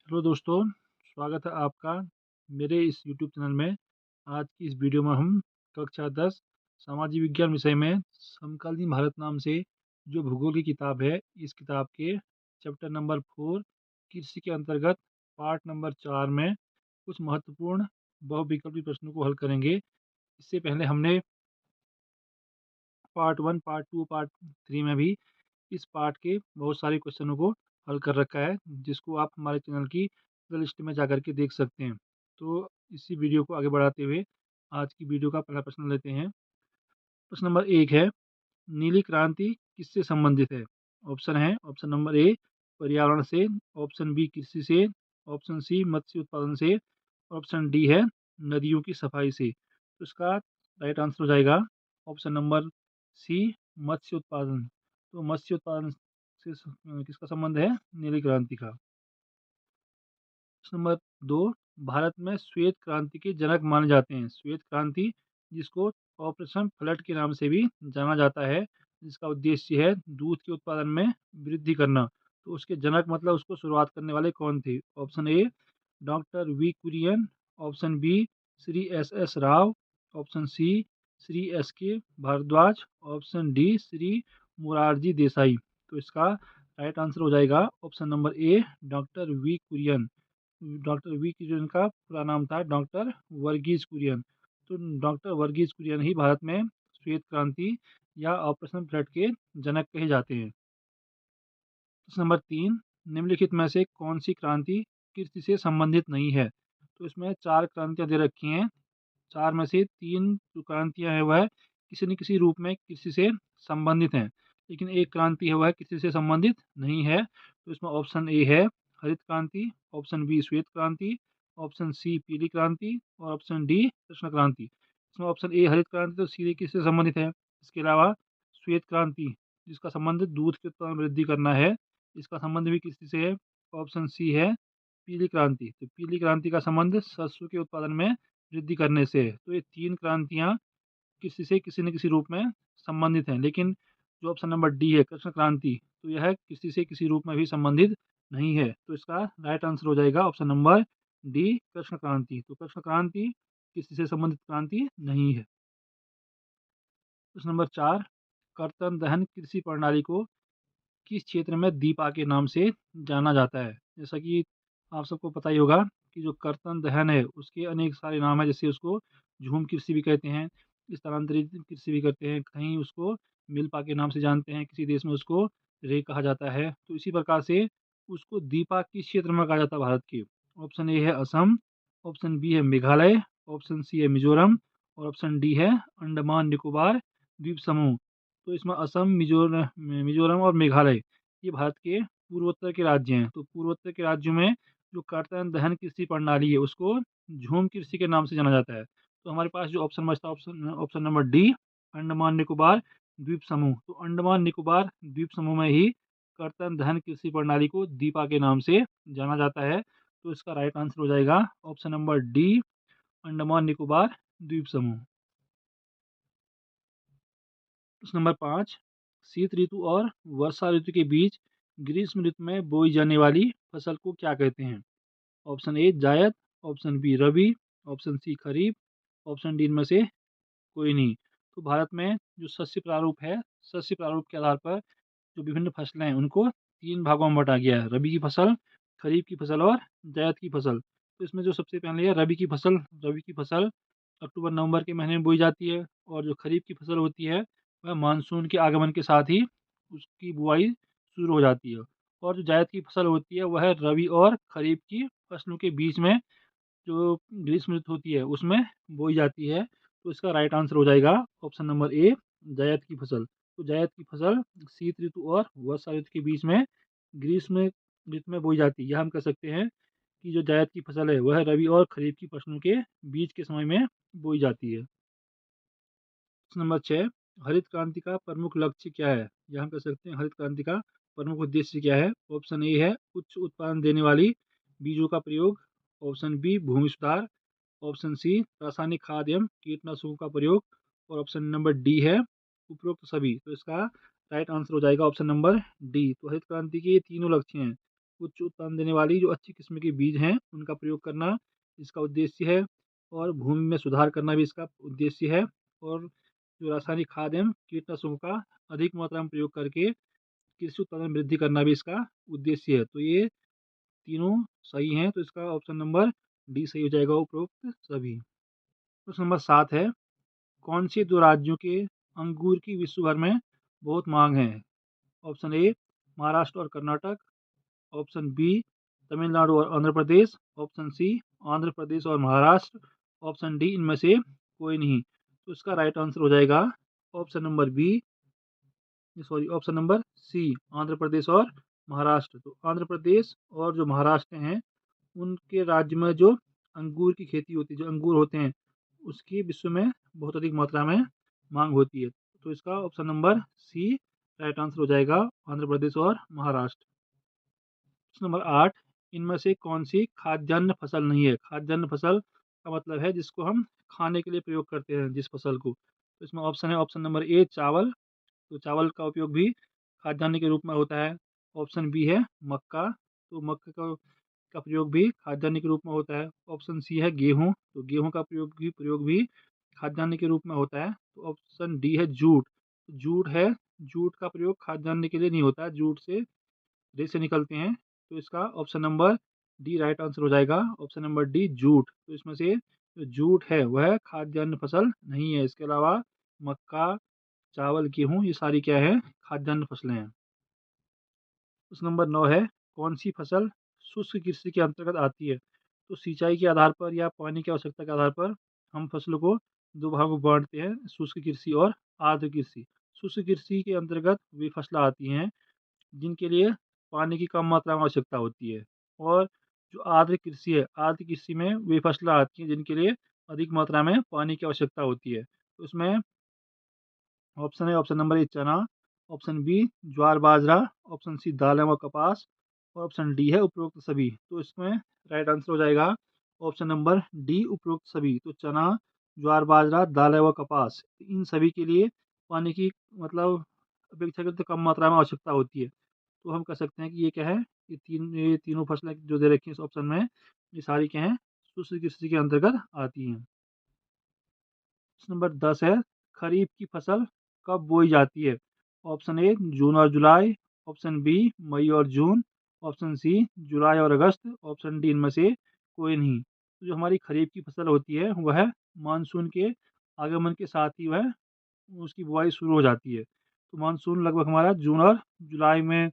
Hello दोस्तों, स्वागत है आपका मेरे इस यूट्यूब चैनल में। आज की इस वीडियो में हम कक्षा 10 सामाजिक विज्ञान विषय में समकालीन भारत नाम से जो भूगोल की किताब है, इस किताब के चैप्टर नंबर 4 कृषि के अंतर्गत पार्ट नंबर 4 में कुछ महत्वपूर्ण बहुविकल्पी प्रश्नों को हल करेंगे। इससे पहले हमने पार्ट 1, पार्ट 2, पार्ट 3 में भी इस पार्ट के बहुत सारे क्वेश्चनों को हल कर रखा है, जिसको आप हमारे चैनल की प्लेलिस्ट में जा कर के देख सकते हैं। तो इसी वीडियो को आगे बढ़ाते हुए आज की वीडियो का पहला प्रश्न लेते हैं। प्रश्न नंबर 1 है, नीली क्रांति किससे संबंधित है? ऑप्शन है, ऑप्शन नंबर ए पर्यावरण से, ऑप्शन बी कृषि से, ऑप्शन सी मत्स्य उत्पादन से, ऑप्शन डी है नदियों की सफाई से। तो इसका राइट आंसर हो जाएगा ऑप्शन नंबर सी मत्स्य उत्पादन। तो मत्स्य उत्पादन से किसका संबंध है? नीली क्रांति का। प्रश्न नंबर 2, भारत में श्वेत क्रांति के जनक माने जाते हैं। श्वेत क्रांति, जिसको ऑपरेशन फ्लड के नाम से भी जाना जाता है, जिसका उद्देश्य है दूध के उत्पादन में वृद्धि करना। तो उसके जनक मतलब उसको शुरुआत करने वाले कौन थे? Option A doctor V Kurien, option B Shri S S Rao, option C Shri S K Bharadwaj, option D Shri Morarji Desai. तो इसका राइट आंसर हो जाएगा option number A doctor V Kurien. Doctor V Kurien का पूरा नाम था डॉक्टर वर्गीज कुरियन। तो डॉक्टर वर्गीज कुरियन ही भारत में श्वेत क्रांति या ऑपरेशन फ्लड के जनक कहे जाते हैं। प्रश्न नंबर 3, निम्नलिखित में से कौन सी क्रांति कृषि से संबंधित नहीं है? तो इसमें 4 क्रांतियां दे रखी हैं। 4 में से 3 जो क्रांतियां हैं वह किसी न किसी रूप में कृषि से संबंधित हैं, लेकिन एक क्रांति है वह कृषि से संबंधित नहीं है। तो इसमें ऑप्शन ए है हरित क्रांति, ऑप्शन बी श्वेत क्रांति, ऑप्शन सी पीली क्रांति और ऑप्शन डी कृष्ण क्रांति। इसमें ऑप्शन ए हरित क्रांति तो सीधे किससे संबंधित है? इसके अलावा श्वेत क्रांति, जिसका संबंध दूध के उत्पादन में वृद्धि करना है, इसका संबंध भी किसी से है? ऑप्शन सी है पीली क्रांति। तो पीली क्रांति का संबंध सरसों के उत्पादन में वृद्धि करने से है। तो ये 3 क्रांतियाँ किसी से किसी न किसी रूप में संबंधित हैं, लेकिन जो ऑप्शन नंबर डी है कृष्ण क्रांति, तो यह किसी से किसी रूप में भी संबंधित नहीं है। तो इसका राइट आंसर हो जाएगा ऑप्शन नंबर डी कृष्ण क्रांति। तो कृष्ण क्रांति किसी से संबंधित क्रांति नहीं है। प्रश्न नंबर 4, कर्तन दहन कृषि प्रणाली को किस क्षेत्र में दीपा के नाम से जाना जाता है? जैसा कि आप सबको पता ही होगा कि जो कर्तन दहन है उसके अनेक सारे नाम हैं। जैसे उसको झूम कृषि भी कहते हैं, स्थानांतरित कृषि भी कहते हैं, कहीं उसको मिल्पा के नाम से जानते हैं, किसी देश में उसको रे कहा जाता है। तो इसी प्रकार से उसको दीपा किस क्षेत्र में कहा जाता है भारत के? ऑप्शन ए है असम, ऑप्शन बी है मेघालय, ऑप्शन सी है मिजोरम और ऑप्शन डी है अंडमान निकोबार द्वीप समूह। तो इसमें असम, मिजोरम और मेघालय ये भारत के पूर्वोत्तर के राज्य हैं। तो पूर्वोत्तर के राज्यों में जो कर्तन दहन कृषि प्रणाली है उसको झूम कृषि के नाम से जाना जाता है। तो हमारे पास जो ऑप्शन बचता है option option number D Andaman Nicobar द्वीप समूह। तो अंडमान निकोबार द्वीप समूह में ही कर्तन दहन कृषि प्रणाली को दीपा के नाम से जाना जाता है। तो इसका राइट आंसर हो जाएगा option number D Andaman Nicobar द्वीप समूह। प्रश्न नंबर 5, शीत ऋतु और वर्षा ऋतु के बीच ग्रीष्म ऋतु में बोई जाने वाली फसल को क्या कहते हैं? ऑप्शन ए जायद, ऑप्शन बी रबी, ऑप्शन सी खरीफ, ऑप्शन डी इनमें से कोई नहीं। तो भारत में जो शस्य प्रारूप है, शस्य प्रारूप के आधार पर जो विभिन्न फसलें हैं उनको 3 भागों में बांटा गया है, रबी की फसल, खरीफ की फसल और जायद की फसल। तो इसमें जो सबसे पहले है रबी की फसल अक्टूबर नवंबर के महीने में बोई जाती है और जो खरीफ की फसल होती है वह मानसून के आगमन के साथ ही उसकी बुआई शुरू हो जाती है। और जो जायद की फसल होती है वह रबी और खरीफ की फसलों के बीच में जो ग्रीष्म ऋतु होती है उसमें बोई जाती है। तो इसका राइट आंसर हो जाएगा ऑप्शन नंबर ए जायद की फसल। तो जायद की फसल शीत ऋतु और वर्षा ऋतु के बीच में ग्रीष्म ऋतु में बोई जाती है। यह हम कह सकते हैं कि जो जायद की फसल है वह रबी और खरीफ की फसलों के बीच के समय में बोई जाती है। प्रश्न नंबर 6, हरित क्रांति का प्रमुख लक्ष्य क्या है? यह हम कह सकते हैं हरित क्रांति का प्रमुख उद्देश्य क्या है? ऑप्शन ए है उच्च उत्पादन देने वाली बीजों का प्रयोग, ऑप्शन बी भूमि सुधार, ऑप्शन सी रासायनिक खाद एवं कीटनाशकों का प्रयोग और ऑप्शन नंबर डी है उपरोक्त सभी। तो इसका राइट आंसर हो जाएगा ऑप्शन नंबर डी। तो हरित क्रांति के ये तीनों लक्ष्य हैं, उच्च उत्पादन देने वाली जो अच्छी किस्म के बीज हैं उनका प्रयोग करना इसका उद्देश्य है, और भूमि में सुधार करना भी इसका उद्देश्य है, और जो रासायनिक खाद एवं कीटनाशकों का अधिक मात्रा में प्रयोग करके कृषि उत्पादन में वृद्धि करना भी इसका उद्देश्य है। तो ये तीनों सही हैं, तो इसका ऑप्शन नंबर डी सही हो जाएगा उपरोक्त सभी। प्रश्न नंबर 7 है, कौन से 2 राज्यों के अंगूर की विश्व भर में बहुत माँग है? ऑप्शन ए महाराष्ट्र और कर्नाटक, ऑप्शन बी तमिलनाडु और आंध्र प्रदेश, ऑप्शन सी आंध्र प्रदेश और महाराष्ट्र, ऑप्शन डी इनमें से कोई नहीं। तो इसका राइट आंसर हो जाएगा option number B, sorry option number C, Andhra Pradesh और महाराष्ट्र। तो आंध्र प्रदेश और जो महाराष्ट्र हैं उनके राज्य में जो अंगूर की खेती होती है, जो अंगूर होते हैं, उसकी विश्व में बहुत अधिक मात्रा में मांग होती है। तो इसका option number C right answer हो जाएगा, आंध्र प्रदेश और महाराष्ट्र। प्रश्न नंबर 8, इनमें से कौन सी खाद्यान्न फसल नहीं है? खाद्यान्न फसल का मतलब है जिसको हम खाने के लिए प्रयोग करते हैं, जिस फसल को। तो इसमें ऑप्शन है, ऑप्शन नंबर ए चावल, तो चावल का उपयोग भी खाद्यान्न के रूप में होता है। ऑप्शन बी है मक्का, तो मक्का का प्रयोग भी खाद्यान्न के रूप में होता है। ऑप्शन सी है गेहूँ, तो गेहूँ का प्रयोग भी खाद्यान्न के रूप में होता है। तो ऑप्शन डी है जूट, जूट है, जूट का प्रयोग खाद्यान्न के लिए नहीं होता है, जूट से रेशे निकलते हैं। तो इसका option number D right answer हो जाएगा, ऑप्शन नंबर डी जूट। तो इसमें से जो जूट है वह खाद्यान्न फसल नहीं है। इसके अलावा मक्का, चावल, गेहूँ ये सारी क्या है? खाद्यान्न फसलें हैं। प्रश्न नंबर 9 है, कौन सी फसल शुष्क कृषि के अंतर्गत आती है? तो सिंचाई के आधार पर या पानी की आवश्यकता के आधार पर हम फसलों को दो भागों में बांटते हैं, शुष्क कृषि और आर्द्र कृषि। शुष्क कृषि के अंतर्गत वे फसलें आती हैं जिनके लिए पानी की कम मात्रा में आवश्यकता होती है, और जो आर्द्र कृषि है, आर्द्र कृषि में वे फसलें आती हैं जिनके लिए अधिक मात्रा में पानी की आवश्यकता होती है। तो इसमें ऑप्शन है, ऑप्शन नंबर ए चना, ऑप्शन बी ज्वार बाजरा, ऑप्शन सी दालें व कपास, और ऑप्शन डी है उपरोक्त सभी। तो इसमें राइट आंसर हो जाएगा ऑप्शन नंबर डी उपरोक्त सभी। तो चना, ज्वार बाजरा, दालें व कपास, इन सभी के लिए पानी की मतलब अपेक्षाकृत कम मात्रा में आवश्यकता होती है। तो हम कह सकते हैं कि ये क्या है, ये तीनों फसलें जो दे रखी हैं इस ऑप्शन में, ये सारी क्या हैं? शुष्क कृषि के अंतर्गत आती हैं। प्रश्न नंबर 10 है, खरीफ की फसल कब बोई जाती है? ऑप्शन ए जून और जुलाई, ऑप्शन बी मई और जून, ऑप्शन सी जुलाई और अगस्त, ऑप्शन डी इनमें से कोई नहीं। तो जो हमारी खरीफ की फसल होती है वह मानसून के आगमन के साथ ही वह उसकी बुआई शुरू हो जाती है। तो मानसून लगभग हमारा जून और जुलाई में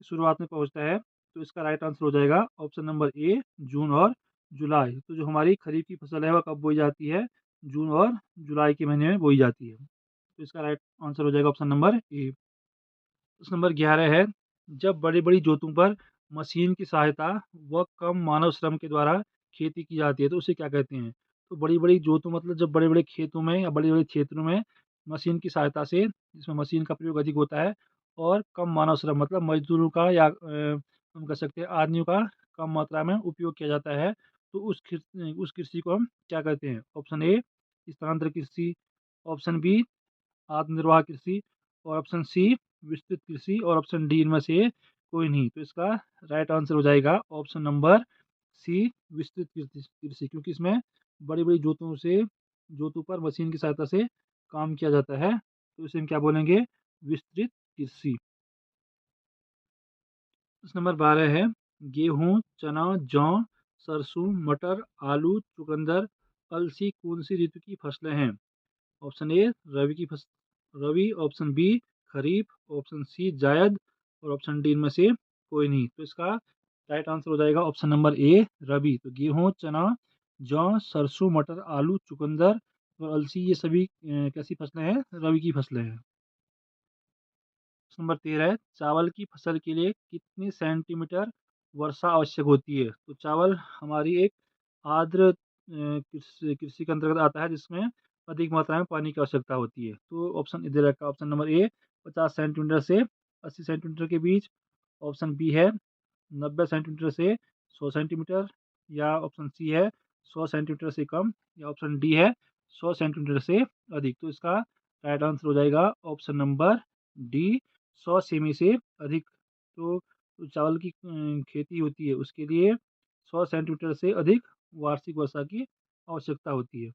शुरुआत में पहुंचता है। तो इसका राइट आंसर हो जाएगा ऑप्शन नंबर ए जून और जुलाई। तो जो हमारी खरीफ की फसल है वह कब बोई जाती है? जून और जुलाई के महीने में बोई जाती है। तो इसका राइट आंसर हो जाएगा ऑप्शन नंबर ए। प्रश्न नंबर 11 है, जब बड़ी बड़ी जोतों पर मशीन की सहायता व कम मानव श्रम के द्वारा खेती की जाती है तो उसे क्या कहते हैं? तो बड़ी बड़ी जोतों मतलब जब बड़े बड़े खेतों में या बड़े बड़े क्षेत्रों में मशीन की सहायता से, जिसमें मशीन का प्रयोग अधिक होता है, और कम मानव श्रम मतलब मजदूरों का या हम कह सकते हैं आदमियों का कम मात्रा में उपयोग किया जाता है, तो उस कृषि को हम क्या कहते हैं? ऑप्शन ए स्थानांतरित कृषि, ऑप्शन बी आत्मनिर्वाह कृषि, और ऑप्शन सी विस्तृत कृषि, और ऑप्शन डी इनमें से कोई नहीं। तो इसका राइट आंसर हो जाएगा ऑप्शन नंबर सी विस्तृत कृषि, क्योंकि इसमें बड़ी बड़ी जोतों पर मशीन की सहायता से काम किया जाता है, तो इसे हम क्या बोलेंगे? विस्तृत कृषि। प्रश्न नंबर 12 है, गेहूं, चना, जौ, सरसों, मटर, आलू, चुकंदर, अलसी कौन सी ऋतु की फसलें हैं? Option A rabi, option B kharif, option C zaid, और ऑप्शन डी इनमें से कोई नहीं। तो इसका राइट आंसर हो जाएगा ऑप्शन नंबर ए रवि। तो गेहूं, चना, जौ, सरसों, मटर, आलू, चुकंदर और अलसी ये सभी कैसी फसलें हैं? रवि की फसलें हैं। नंबर 13 है, चावल की फसल के लिए कितनी सेंटीमीटर वर्षा आवश्यक होती है? तो चावल हमारी एक आर्द्र कृषि के अंतर्गत आता है जिसमें अधिक मात्रा में पानी की आवश्यकता होती है। तो ऑप्शन इधर रखा, ऑप्शन नंबर ए 50 सेंटीमीटर से 80 सेंटीमीटर के बीच, ऑप्शन बी है 90 सेंटीमीटर से 100 सेंटीमीटर, या ऑप्शन सी है 100 सेंटीमीटर से कम, या ऑप्शन डी है 100 सेंटीमीटर से अधिक। तो इसका राइट आंसर हो जाएगा ऑप्शन नंबर डी 100 सेमी से अधिक। तो तो चावल की खेती होती है उसके लिए 100 सेंटीमीटर से अधिक वार्षिक वर्षा की आवश्यकता होती है।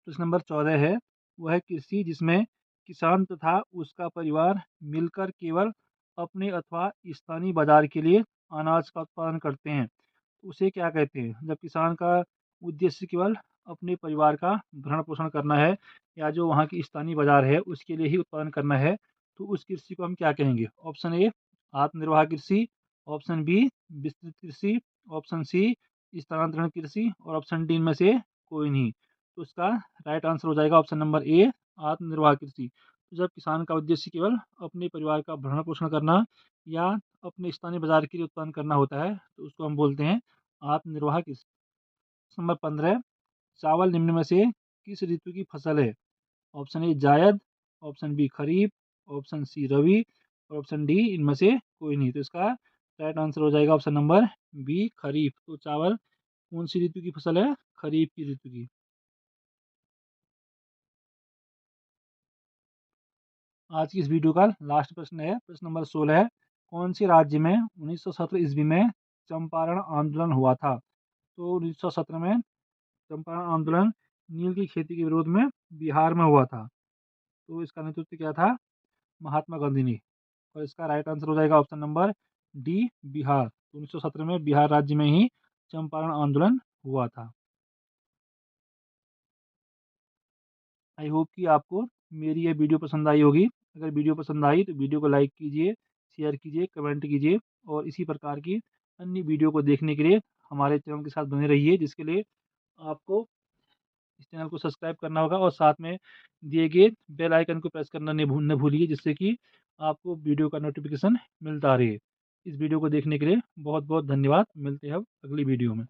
प्रश्न नंबर 14 है, वह कृषि जिसमें किसान तथा उसका परिवार मिलकर केवल अपने अथवा स्थानीय बाजार के लिए अनाज का उत्पादन करते हैं, तो उसे क्या कहते हैं? जब किसान का उद्देश्य केवल अपने परिवार का भरण पोषण करना है या जो वहाँ की स्थानीय बाजार है उसके लिए ही उत्पादन करना है, तो उस कृषि को हम क्या कहेंगे? ऑप्शन ए आत्मनिर्वाह कृषि, ऑप्शन बी विस्तृत कृषि, ऑप्शन सी स्थानांतरण कृषि और ऑप्शन डी इनमें से कोई नहीं। तो उसका राइट आंसर हो जाएगा ऑप्शन नंबर ए आत्मनिर्वाह कृषि। तो जब किसान का उद्देश्य केवल अपने परिवार का भरण पोषण करना या अपने स्थानीय बाजार के लिए उत्पादन करना होता है, तो उसको हम बोलते हैं आत्मनिर्वाह कृषि। नंबर 15, चावल निम्न में से किस ऋतु की फसल है? ऑप्शन ए जायद, ऑप्शन बी खरीफ, ऑप्शन सी रबी और ऑप्शन डी इनमें से कोई नहीं। तो इसका राइट आंसर हो जाएगा ऑप्शन नंबर बी खरीफ। तो चावल कौन सी ऋतु की फसल है? खरीफ की ऋतु की। आज की इस वीडियो का लास्ट प्रश्न है, प्रश्न नंबर 16 है, कौन से राज्य में 1917 ईस्वी में चंपारण आंदोलन हुआ था? तो 1917 में चंपारण आंदोलन नील की खेती के विरोध में बिहार में हुआ था। तो इसका नेतृत्व क्या था? महात्मा गांधी ने। और इसका राइट आंसर हो जाएगा ऑप्शन नंबर डी बिहार। तो 1917 में बिहार राज्य में ही चंपारण आंदोलन हुआ था। आई होप कि आपको मेरी ये वीडियो पसंद आई होगी। अगर वीडियो पसंद आई तो वीडियो को लाइक कीजिए, शेयर कीजिए, कमेंट कीजिए और इसी प्रकार की अन्य वीडियो को देखने के लिए हमारे चैनल के साथ बने रहिए, जिसके लिए आपको इस चैनल को सब्सक्राइब करना होगा और साथ में दिए गए बेल आइकन को प्रेस करना न भूलिए, जिससे कि आपको वीडियो का नोटिफिकेशन मिलता रहे। इस वीडियो को देखने के लिए बहुत बहुत धन्यवाद। मिलते हैं अब अगली वीडियो में।